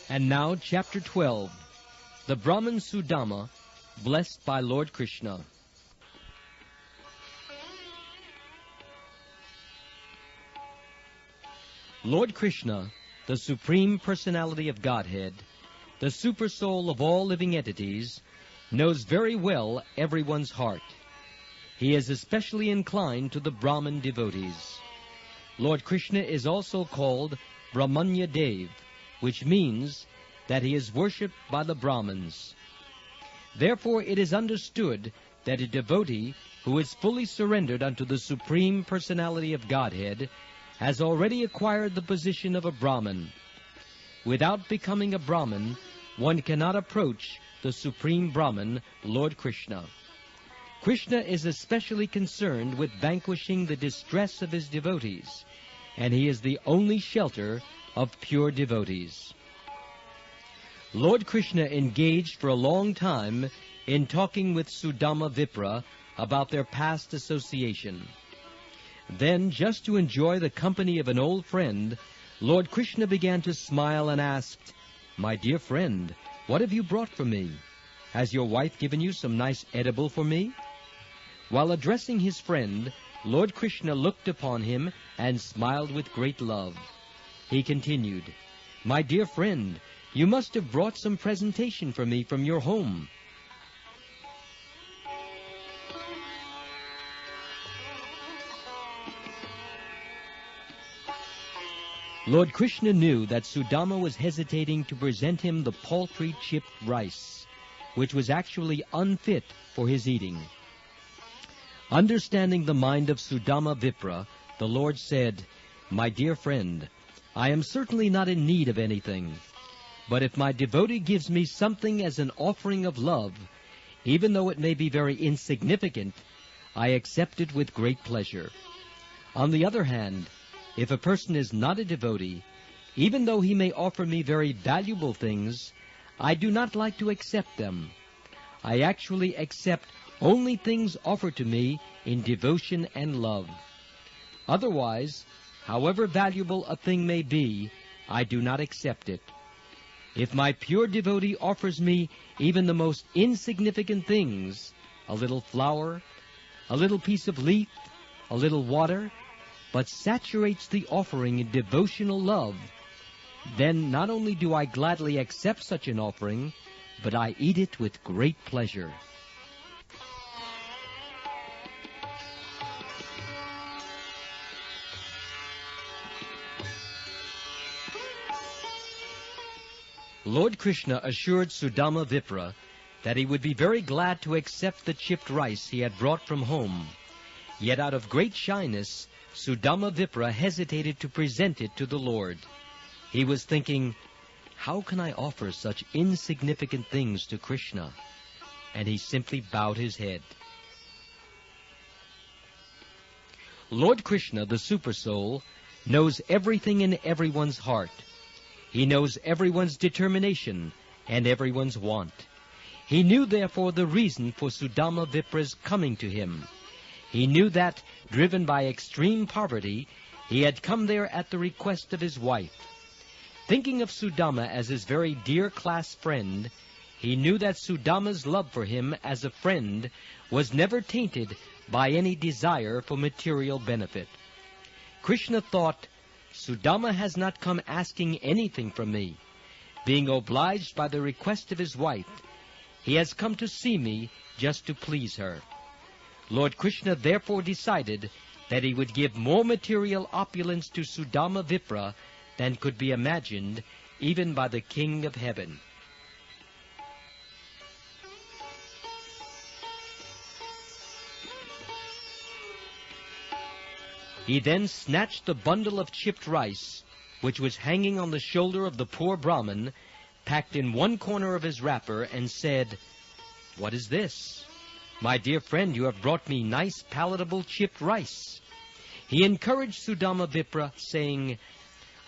And now, Chapter 12, the Brahmin Sudāmā, blessed by Lord Krishna. Lord Krishna, the Supreme Personality of Godhead, the Supersoul of all living entities, knows very well everyone's heart. He is especially inclined to the Brahmin devotees. Lord Krishna is also called Brahmanya Dev, which means that he is worshipped by the Brahmins. Therefore it is understood that a devotee who is fully surrendered unto the Supreme Personality of Godhead has already acquired the position of a Brahmin. Without becoming a Brahmin, one cannot approach the Supreme Brahman, Lord Krishna. Krishna is especially concerned with vanquishing the distress of his devotees, and he is the only shelter of pure devotees. Lord Krishna engaged for a long time in talking with Sudāmā Vipra about their past association. Then, just to enjoy the company of an old friend, Lord Krishna began to smile and asked, "My dear friend, what have you brought for me? Has your wife given you some nice edible for me?" While addressing his friend, Lord Krishna looked upon him and smiled with great love. He continued, "My dear friend, you must have brought some presentation for me from your home." Lord Krishna knew that Sudāmā was hesitating to present him the paltry chipped rice, which was actually unfit for his eating. Understanding the mind of Sudāmā Vipra, the Lord said, "My dear friend, I am certainly not in need of anything, but if my devotee gives me something as an offering of love, even though it may be very insignificant, I accept it with great pleasure. On the other hand, if a person is not a devotee, even though he may offer me very valuable things, I do not like to accept them. I actually accept only things offered to me in devotion and love. Otherwise, however valuable a thing may be, I do not accept it. If my pure devotee offers me even the most insignificant things, a little flower, a little piece of leaf, a little water, but saturates the offering in devotional love, then not only do I gladly accept such an offering, but I eat it with great pleasure." Lord Krishna assured Sudāmā Vipra that he would be very glad to accept the chipped rice he had brought from home. Yet out of great shyness, Sudāmā Vipra hesitated to present it to the Lord. He was thinking, "How can I offer such insignificant things to Krishna?" And he simply bowed his head. Lord Krishna, the Supersoul, knows everything in everyone's heart. He knows everyone's determination and everyone's want. He knew, therefore, the reason for Sudāmā Vipra's coming to him. He knew that, driven by extreme poverty, he had come there at the request of his wife. Thinking of Sudāmā as his very dear class friend, he knew that Sudāma's love for him as a friend was never tainted by any desire for material benefit. Krishna thought, "Sudāmā has not come asking anything from me. Being obliged by the request of his wife, he has come to see me just to please her." Lord Krishna therefore decided that he would give more material opulence to Sudāmā Vipra than could be imagined even by the King of Heaven. He then snatched the bundle of chipped rice, which was hanging on the shoulder of the poor Brahmin, packed in one corner of his wrapper, and said, "What is this? My dear friend, you have brought me nice, palatable chipped rice." He encouraged Sudāmā Vipra, saying,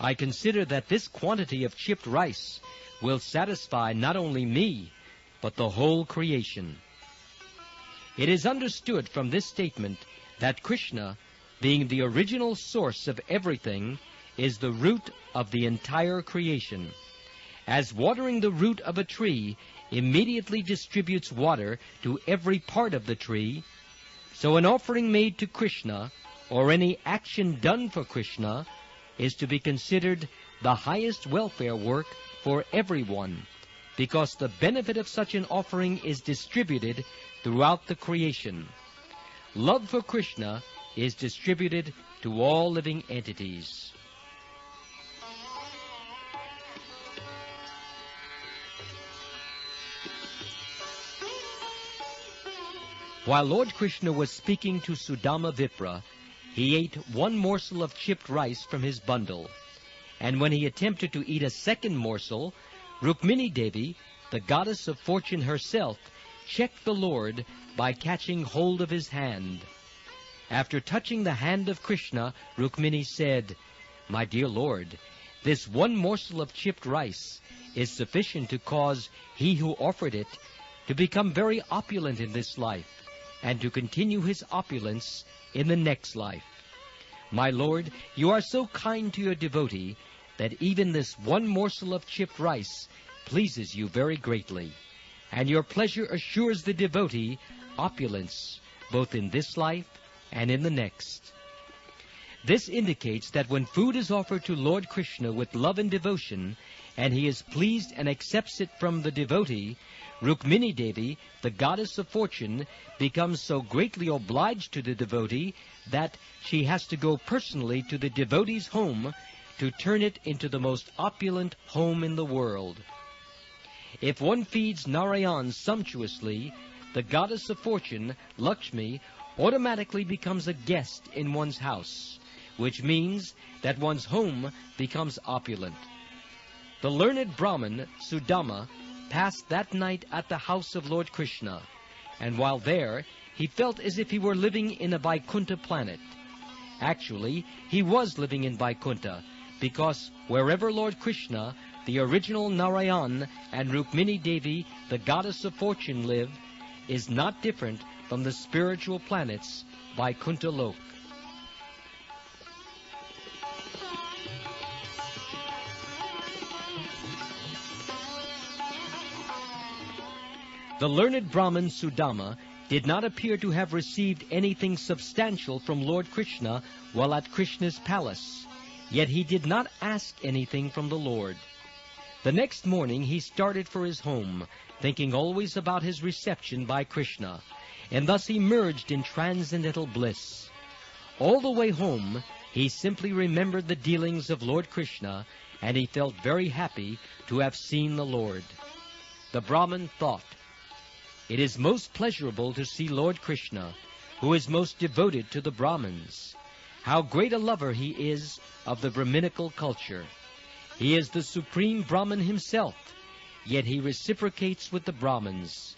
I consider that this quantity of chipped rice will satisfy not only me, but the whole creation. It is understood from this statement that Krishna, being the original source of everything, is the root of the entire creation. As watering the root of a tree immediately distributes water to every part of the tree, so an offering made to Krishna, or any action done for Krishna, is to be considered the highest welfare work for everyone, because the benefit of such an offering is distributed throughout the creation. Love for Krishna is distributed to all living entities. While Lord Krishna was speaking to Sudāmā Vipra, he ate one morsel of chipped rice from his bundle, and when he attempted to eat a second morsel, Rukmini Devi, the goddess of fortune herself, checked the Lord by catching hold of his hand. After touching the hand of Krishna, Rukmini said, "My dear Lord, this one morsel of chipped rice is sufficient to cause he who offered it to become very opulent in this life, and to continue his opulence in the next life. My Lord, you are so kind to your devotee that even this one morsel of chipped rice pleases you very greatly, and your pleasure assures the devotee opulence both in this life and in the next." This indicates that when food is offered to Lord Krishna with love and devotion, and he is pleased and accepts it from the devotee, Rukmini Devi, the goddess of fortune, becomes so greatly obliged to the devotee that she has to go personally to the devotee's home to turn it into the most opulent home in the world. If one feeds Narayan sumptuously, the goddess of fortune, Lakshmi, automatically becomes a guest in one's house, which means that one's home becomes opulent. The learned Brahmin, Sudāmā, passed that night at the house of Lord Krishna, and while there, he felt as if he were living in a Vaikuntha planet. Actually, he was living in Vaikuntha, because wherever Lord Krishna, the original Narayan, and Rukmini Devi, the goddess of fortune, live, is not different from the spiritual planets Vaikuntha Lok. The learned Brahmin Sudāmā did not appear to have received anything substantial from Lord Krishna while at Krishna's palace, yet he did not ask anything from the Lord. The next morning he started for his home, thinking always about his reception by Krishna, and thus he merged in transcendental bliss. All the way home he simply remembered the dealings of Lord Krishna, and he felt very happy to have seen the Lord. The Brahmin thought, "It is most pleasurable to see Lord Krishna, who is most devoted to the Brahmins. How great a lover he is of the Brahminical culture. He is the supreme Brahmin himself, yet he reciprocates with the Brahmins.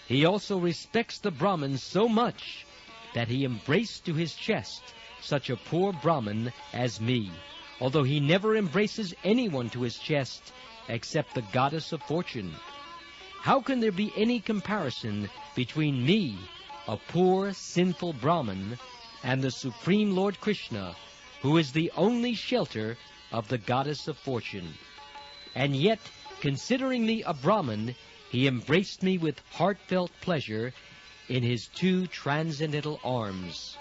He also respects the Brahmins so much that he embraced to his chest such a poor Brahmin as me, although he never embraces anyone to his chest except the goddess of fortune. How can there be any comparison between me, a poor, sinful Brahmin, and the Supreme Lord Krishna, who is the only shelter of the goddess of fortune? And yet, considering me a Brahmin, he embraced me with heartfelt pleasure in his two transcendental arms."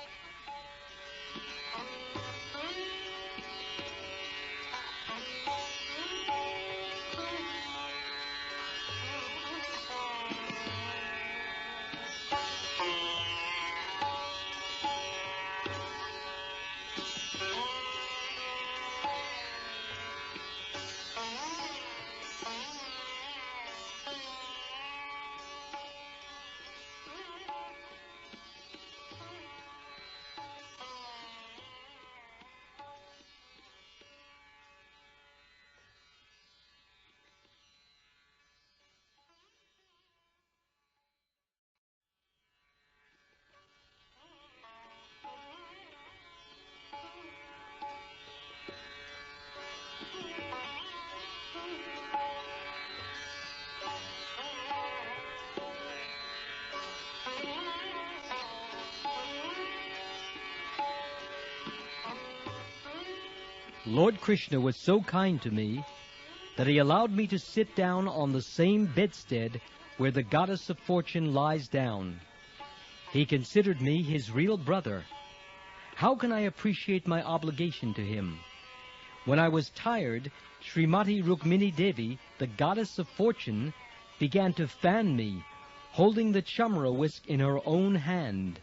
Lord Krishna was so kind to me that he allowed me to sit down on the same bedstead where the goddess of fortune lies down. He considered me his real brother. How can I appreciate my obligation to him? When I was tired, Srimati Rukmini Devi, the goddess of fortune, began to fan me, holding the chamra whisk in her own hand.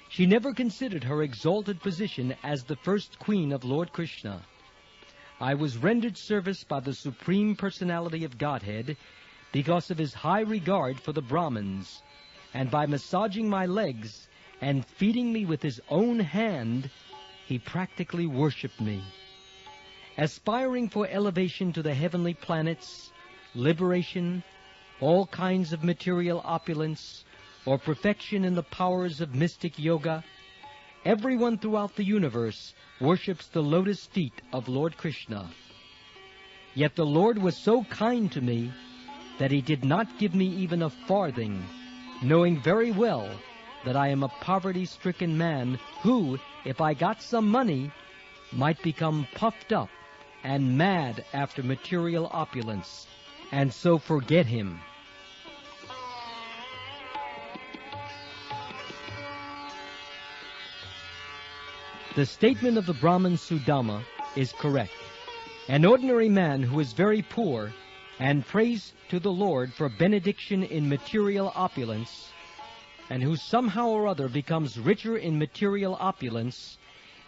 She never considered her exalted position as the first queen of Lord Krishna. I was rendered service by the Supreme Personality of Godhead because of his high regard for the Brahmins, and by massaging my legs and feeding me with his own hand, he practically worshipped me. Aspiring for elevation to the heavenly planets, liberation, all kinds of material opulence, or perfection in the powers of mystic yoga, everyone throughout the universe worships the lotus feet of Lord Krishna. Yet the Lord was so kind to me that he did not give me even a farthing, knowing very well that I am a poverty-stricken man who, if I got some money, might become puffed up and mad after material opulence, and so forget him. The statement of the Brahmin Sudāmā is correct. An ordinary man who is very poor and prays to the Lord for benediction in material opulence, and who somehow or other becomes richer in material opulence,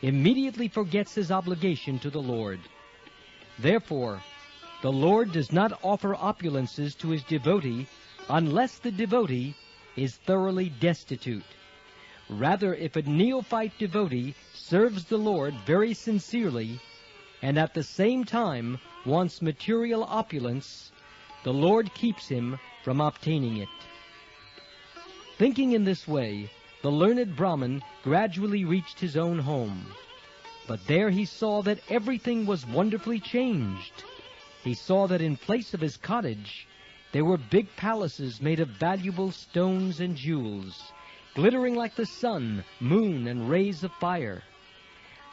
immediately forgets his obligation to the Lord. Therefore, the Lord does not offer opulences to his devotee unless the devotee is thoroughly destitute. Rather, if a neophyte devotee serves the Lord very sincerely and at the same time wants material opulence, the Lord keeps him from obtaining it. Thinking in this way, the learned Brahmin gradually reached his own home. But there he saw that everything was wonderfully changed. He saw that in place of his cottage, there were big palaces made of valuable stones and jewels, glittering like the sun, moon, and rays of fire.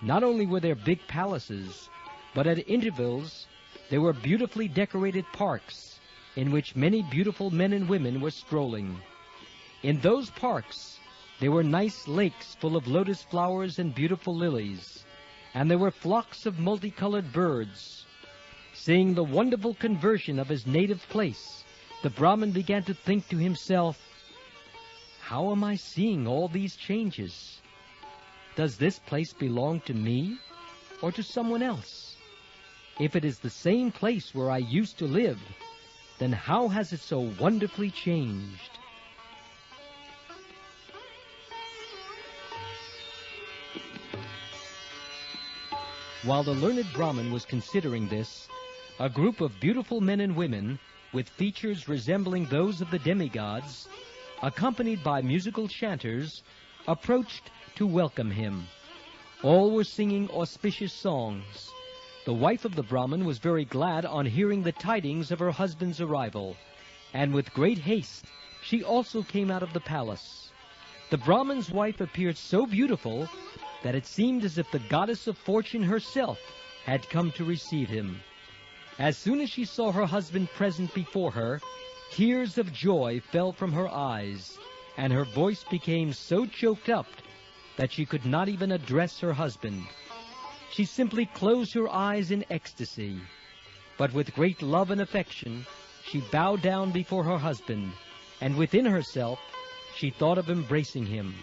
Not only were there big palaces, but at intervals there were beautifully decorated parks in which many beautiful men and women were strolling. In those parks there were nice lakes full of lotus flowers and beautiful lilies, and there were flocks of multicolored birds. Seeing the wonderful conversion of his native place, the Brahmin began to think to himself, "How am I seeing all these changes? Does this place belong to me or to someone else? If it is the same place where I used to live, then how has it so wonderfully changed?" While the learned Brahmin was considering this, a group of beautiful men and women, with features resembling those of the demigods, accompanied by musical chanters, approached to welcome him. All were singing auspicious songs. The wife of the Brahmin was very glad on hearing the tidings of her husband's arrival, and with great haste she also came out of the palace. The Brahmin's wife appeared so beautiful that it seemed as if the goddess of fortune herself had come to receive him. As soon as she saw her husband present before her, tears of joy fell from her eyes, and her voice became so choked up that she could not even address her husband. She simply closed her eyes in ecstasy, but with great love and affection she bowed down before her husband, and within herself she thought of embracing him.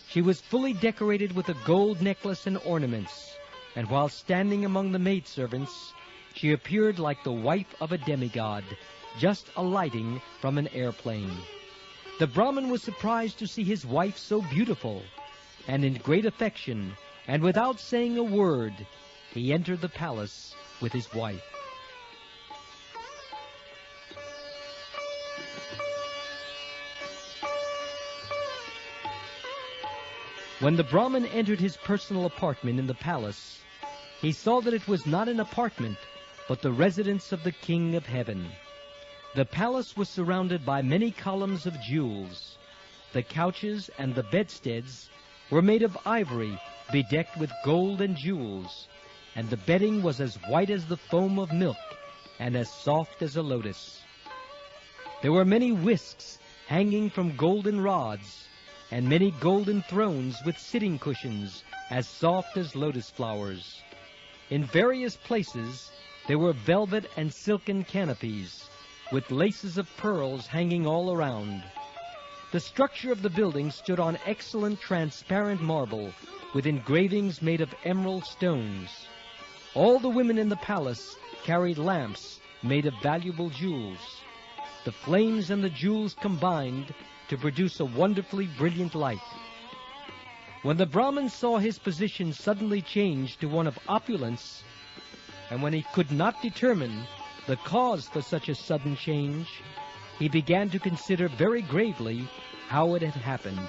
She was fully decorated with a gold necklace and ornaments, and while standing among the maidservants, she appeared like the wife of a demigod, just alighting from an airplane. The Brahmin was surprised to see his wife so beautiful, and in great affection, and without saying a word, he entered the palace with his wife. When the Brahmin entered his personal apartment in the palace, he saw that it was not an apartment, but the residence of the King of Heaven. The palace was surrounded by many columns of jewels. The couches and the bedsteads were made of ivory bedecked with gold and jewels, and the bedding was as white as the foam of milk, and as soft as a lotus. There were many whisks hanging from golden rods, and many golden thrones with sitting cushions as soft as lotus flowers. In various places there were velvet and silken canopies, with laces of pearls hanging all around. The structure of the building stood on excellent transparent marble, with engravings made of emerald stones. All the women in the palace carried lamps made of valuable jewels. The flames and the jewels combined to produce a wonderfully brilliant light. When the Brahmin saw his position suddenly change to one of opulence, and when he could not determine the cause for such a sudden change, he began to consider very gravely how it had happened.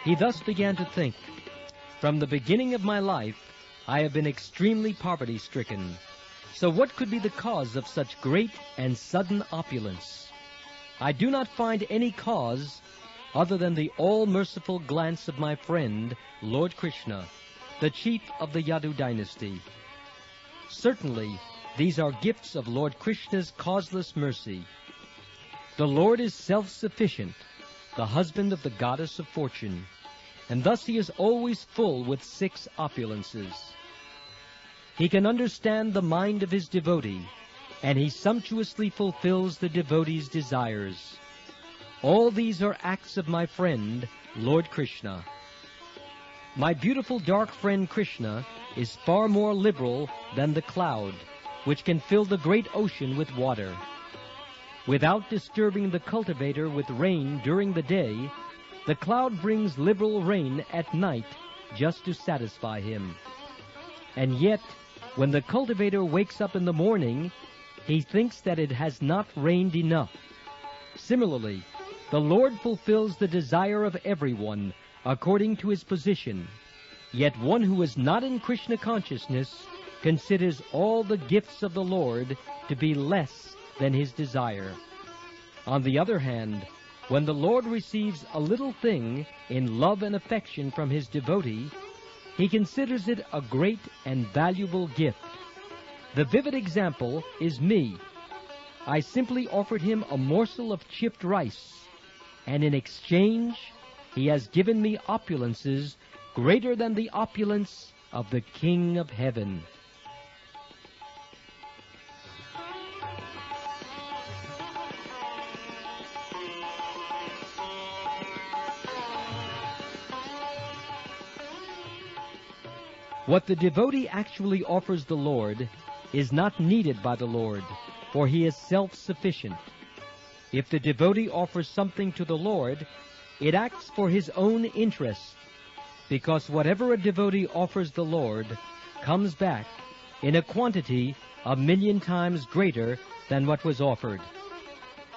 He thus began to think, "From the beginning of my life, I have been extremely poverty-stricken. So what could be the cause of such great and sudden opulence? I do not find any cause other than the all-merciful glance of my friend, Lord Krishna, the chief of the Yadu dynasty. Certainly, these are gifts of Lord Krishna's causeless mercy. The Lord is self-sufficient, the husband of the goddess of fortune, and thus he is always full with 6 opulences. He can understand the mind of his devotee, and he sumptuously fulfills the devotee's desires. All these are acts of my friend, Lord Krishna. My beautiful dark friend Krishna is far more liberal than the cloud, which can fill the great ocean with water. Without disturbing the cultivator with rain during the day, the cloud brings liberal rain at night just to satisfy him. And yet, when the cultivator wakes up in the morning, he thinks that it has not rained enough. Similarly, the Lord fulfills the desire of everyone according to his position, yet one who is not in Krishna consciousness considers all the gifts of the Lord to be less than his desire. On the other hand, when the Lord receives a little thing in love and affection from his devotee, he considers it a great and valuable gift. The vivid example is me. I simply offered him a morsel of chipped rice, and in exchange he has given me opulences greater than the opulence of the King of Heaven. What the devotee actually offers the Lord is not needed by the Lord, for he is self-sufficient. If the devotee offers something to the Lord, it acts for his own interest, because whatever a devotee offers the Lord comes back in a quantity 1,000,000 times greater than what was offered.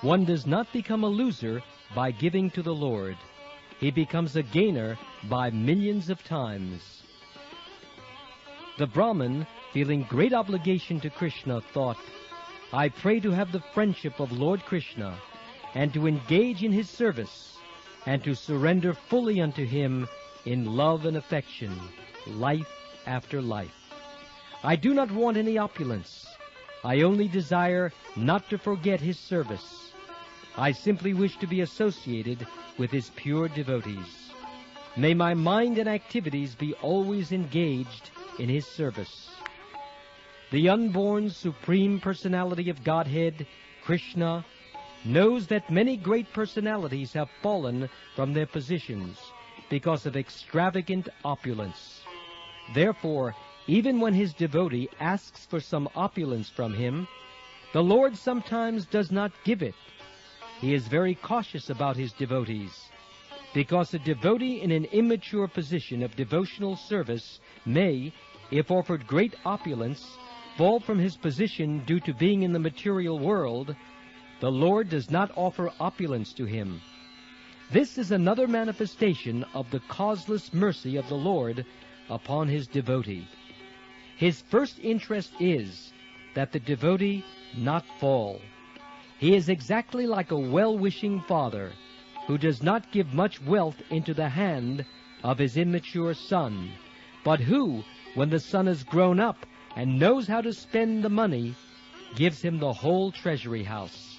One does not become a loser by giving to the Lord. He becomes a gainer by millions of times. The Brahmin, feeling great obligation to Krishna, thought, "I pray to have the friendship of Lord Krishna, and to engage in his service, and to surrender fully unto him in love and affection, life after life. I do not want any opulence. I only desire not to forget his service. I simply wish to be associated with his pure devotees. May my mind and activities be always engaged in his service." The unborn Supreme Personality of Godhead, Krishna, knows that many great personalities have fallen from their positions because of extravagant opulence. Therefore, even when his devotee asks for some opulence from him, the Lord sometimes does not give it. He is very cautious about his devotees, because a devotee in an immature position of devotional service may, if offered great opulence, fall from his position due to being in the material world. The Lord does not offer opulence to him. This is another manifestation of the causeless mercy of the Lord upon his devotee. His first interest is that the devotee not fall. He is exactly like a well-wishing father who does not give much wealth into the hand of his immature son, but who, when the son is grown up and knows how to spend the money, gives him the whole treasury house.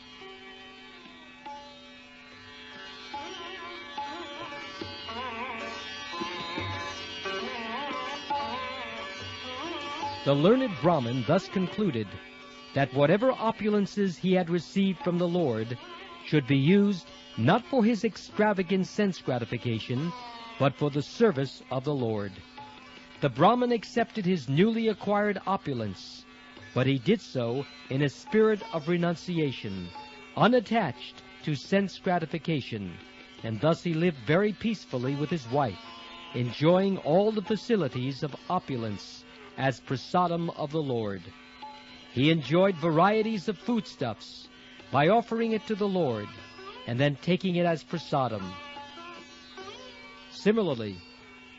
The learned Brahmin thus concluded that whatever opulences he had received from the Lord should be used not for his extravagant sense gratification, but for the service of the Lord. The Brahmin accepted his newly acquired opulence, but he did so in a spirit of renunciation, unattached to sense gratification, and thus he lived very peacefully with his wife, enjoying all the facilities of opulence as prasadam of the Lord. He enjoyed varieties of foodstuffs by offering it to the Lord and then taking it as prasadam. Similarly,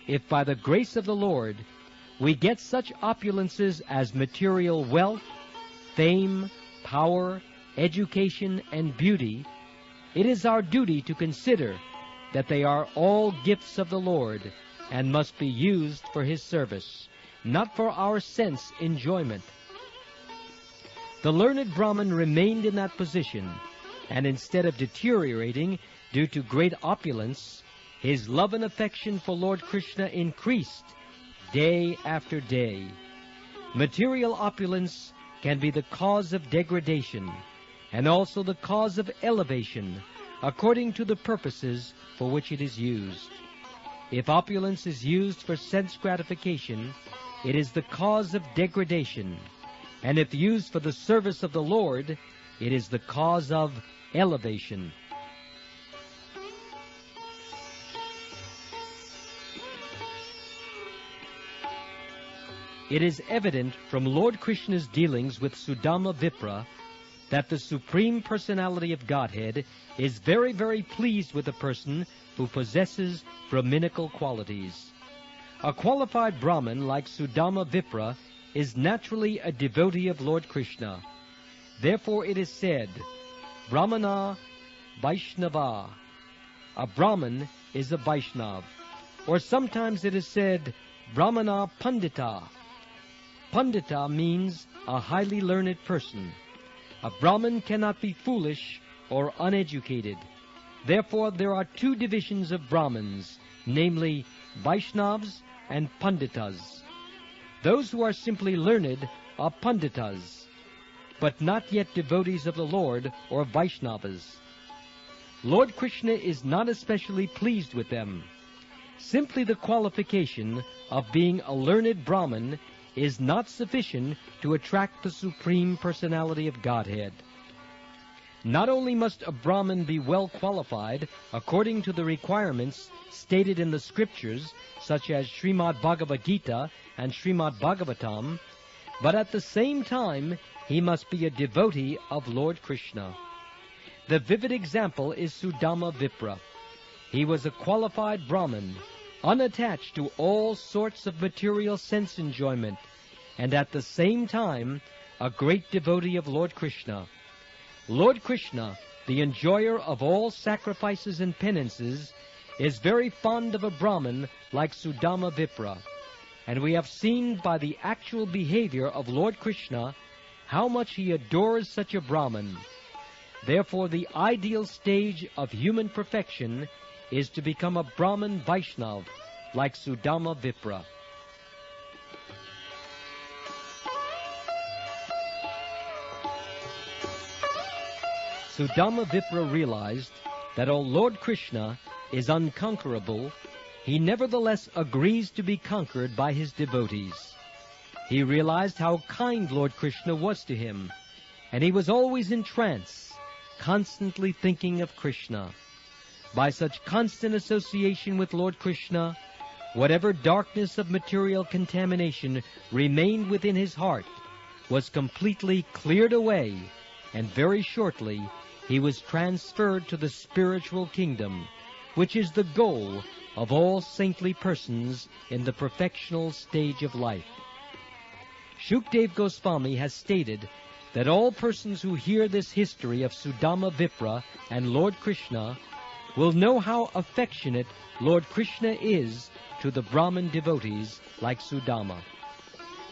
if by the grace of the Lord we get such opulences as material wealth, fame, power, education, and beauty, it is our duty to consider that they are all gifts of the Lord and must be used for His service, not for our sense enjoyment. The learned Brahmin remained in that position, and instead of deteriorating due to great opulence, his love and affection for Lord Krishna increased day after day. Material opulence can be the cause of degradation, and also the cause of elevation, according to the purposes for which it is used. If opulence is used for sense gratification, it is the cause of degradation, and if used for the service of the Lord, it is the cause of elevation. It is evident from Lord Krishna's dealings with Sudāmā Vipra that the Supreme Personality of Godhead is very, very pleased with a person who possesses Brahminical qualities. A qualified Brahmin like Sudāmā Vipra is naturally a devotee of Lord Krishna. Therefore it is said, Brāhmaṇa Vaishnava. A Brahmin is a Vaishnav. Or sometimes it is said, Brāhmaṇa Pandita. Pandita means a highly learned person. A Brahmin cannot be foolish or uneducated. Therefore there are two divisions of Brahmins, namely Vaishnavas and Panditas. Those who are simply learned are Panditas, but not yet devotees of the Lord or Vaishnavas. Lord Krishna is not especially pleased with them. Simply the qualification of being a learned Brahmin is not sufficient to attract the Supreme Personality of Godhead. Not only must a Brahmin be well qualified according to the requirements stated in the scriptures, such as Srimad Bhagavad Gita and Srimad Bhagavatam, but at the same time he must be a devotee of Lord Krishna. The vivid example is Sudāmā Vipra. He was a qualified Brahmin, unattached to all sorts of material sense enjoyment, and at the same time a great devotee of Lord Krishna. Lord Krishna, the enjoyer of all sacrifices and penances, is very fond of a Brahmin like Sudāmā Vipra, and we have seen by the actual behavior of Lord Krishna how much he adores such a Brahmin. Therefore the ideal stage of human perfection is to become a Brahmin Vaishnav like Sudāmā Vipra. Sudāmā Vipra realized that although Lord Krishna is unconquerable, he nevertheless agrees to be conquered by his devotees. He realized how kind Lord Krishna was to him, and he was always in trance, constantly thinking of Krishna. By such constant association with Lord Krishna, whatever darkness of material contamination remained within his heart was completely cleared away, and very shortly he was transferred to the spiritual kingdom, which is the goal of all saintly persons in the perfectional stage of life. Shukdev Goswami has stated that all persons who hear this history of Sudāmā Vipra and Lord Krishna will know how affectionate Lord Krishna is to the Brahmin devotees like Sudāmā.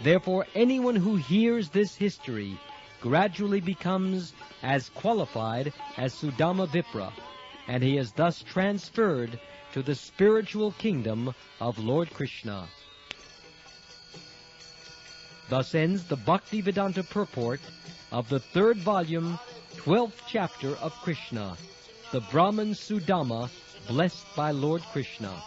Therefore, anyone who hears this history gradually becomes as qualified as Sudāmā Vipra, and he is thus transferred to the spiritual kingdom of Lord Krishna. Thus ends the Bhaktivedanta purport of the 3rd volume, 12th chapter of Krishna, the Brahmin Sudāmā, blessed by Lord Krishna.